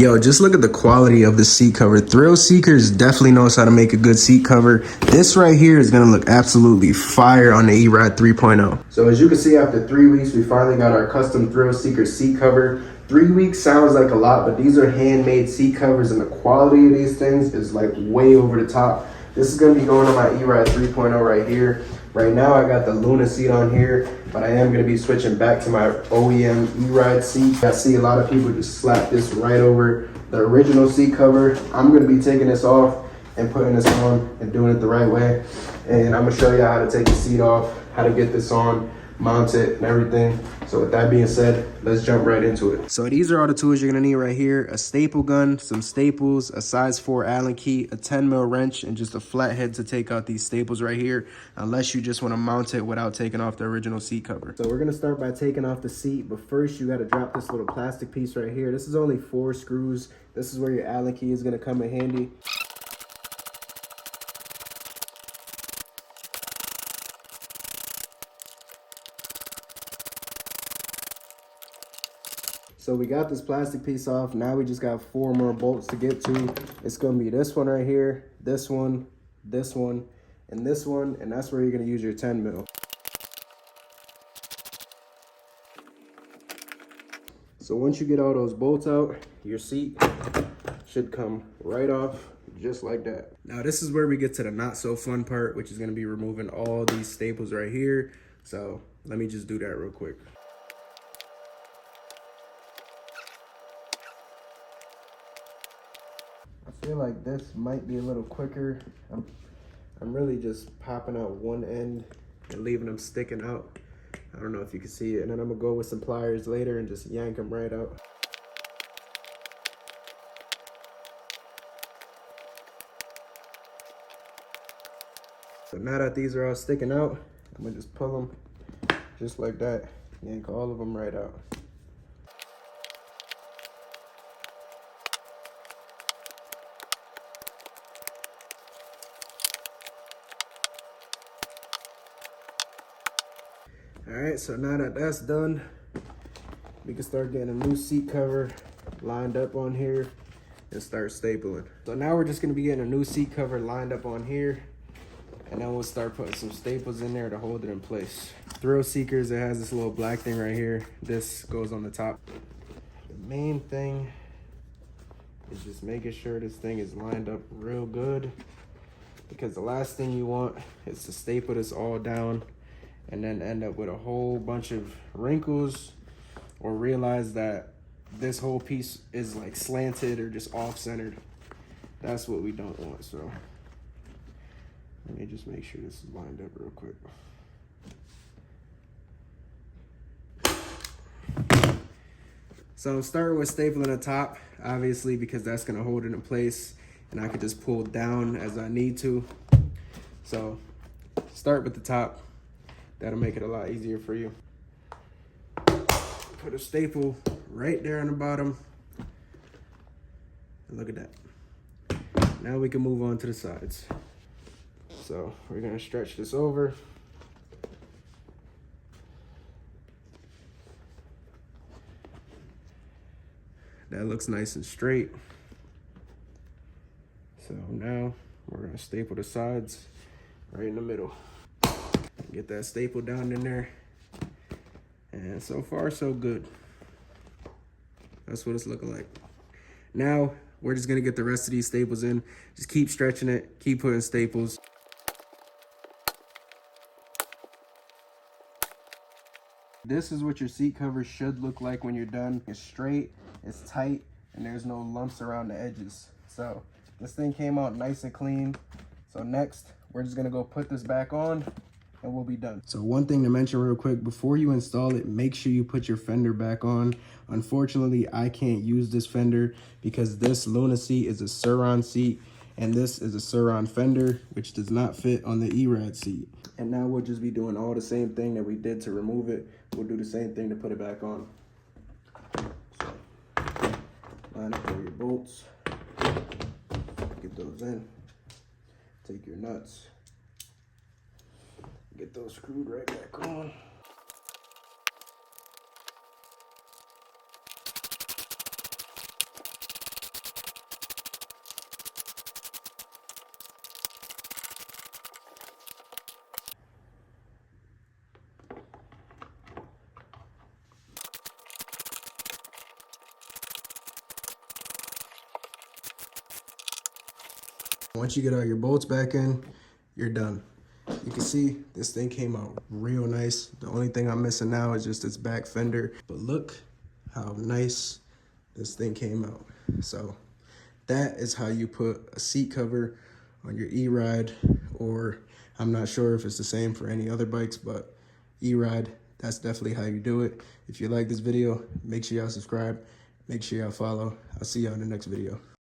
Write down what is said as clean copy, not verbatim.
Yo, just look at the quality of the seat cover. Thrill Seekers definitely knows how to make a good seat cover. This right here is gonna look absolutely fire on the Eride 3.0. So as you can see, after 3 weeks, we finally got our custom Thrill Seeker seat cover. 3 weeks sounds like a lot, but these are handmade seat covers and the quality of these things is like way over the top. This is gonna be going on my Eride 3.0 right here. Right now I got the Luna seat on here, but I am gonna be switching back to my OEM Eride seat. I see a lot of people just slap this right over the original seat cover. I'm gonna be taking this off and putting this on and doing it the right way. And I'm gonna show you how to take the seat off, how to get this on, mount it and everything. So with that being said, let's jump right into it. So these are all the tools you're gonna need right here: a staple gun, some staples, a size 4 Allen key, a 10mm wrench, and just a flathead to take out these staples right here, unless you just wanna mount it without taking off the original seat cover. So we're gonna start by taking off the seat, but first you gotta drop this little plastic piece right here. This is only 4 screws. This is where your Allen key is gonna come in handy. So we got this plastic piece off. Now we just got 4 more bolts to get to. It's gonna be this one right here, this one, and this one, and that's where you're gonna use your 10mm. So once you get all those bolts out, your seat should come right off just like that. Now this is where we get to the not so fun part, which is gonna be removing all these staples right here. So let me just do that real quick. I feel like this might be a little quicker. I'm really just popping out one end and leaving them sticking out. I don't know if you can see it. And then I'm gonna go with some pliers later and just yank them right out. So now that these are all sticking out, I'm gonna just pull them just like that. Yank all of them right out. All right, so now that that's done, we can start getting a new seat cover lined up on here and start stapling. So now we're just gonna be getting a new seat cover lined up on here, and then we'll start putting some staples in there to hold it in place. Thrill Seekers, it has this little black thing right here. This goes on the top. The main thing is just making sure this thing is lined up real good, because the last thing you want is to staple this all down and then end up with a whole bunch of wrinkles, or realize that this whole piece is like slanted or just off-centered. That's what we don't want. So let me just make sure this is lined up real quick. So I'm starting with stapling the top, obviously, because that's gonna hold it in place, and I can just pull down as I need to. So start with the top. That'll make it a lot easier for you. Put a staple right there on the bottom. And look at that. Now we can move on to the sides. So we're gonna stretch this over. That looks nice and straight. So now we're gonna staple the sides right in the middle. Get that staple down in there. And so far, so good. That's what it's looking like. Now, we're just gonna get the rest of these staples in. Just keep stretching it, keep putting staples. This is what your seat cover should look like when you're done. It's straight, it's tight, and there's no lumps around the edges. So this thing came out nice and clean. So next, we're just gonna go put this back on and we'll be done. So one thing to mention real quick, before you install it, make sure you put your fender back on. Unfortunately, I can't use this fender because this Luna seat is a Sur-Ron seat and this is a Sur-Ron fender, which does not fit on the Eride seat. And now we'll just be doing all the same thing that we did to remove it. We'll do the same thing to put it back on. So line up all your bolts, get those in, take your nuts, get those screwed right back on. Once you get all your bolts back in, you're done. You can see this thing came out real nice. The only thing I'm missing now is just its back fender, but look how nice this thing came out. So that is how you put a seat cover on your Eride, or I'm not sure if it's the same for any other bikes, but Eride, that's definitely how you do it. If you like this video, make sure y'all subscribe, make sure y'all follow. I'll see y'all in the next video.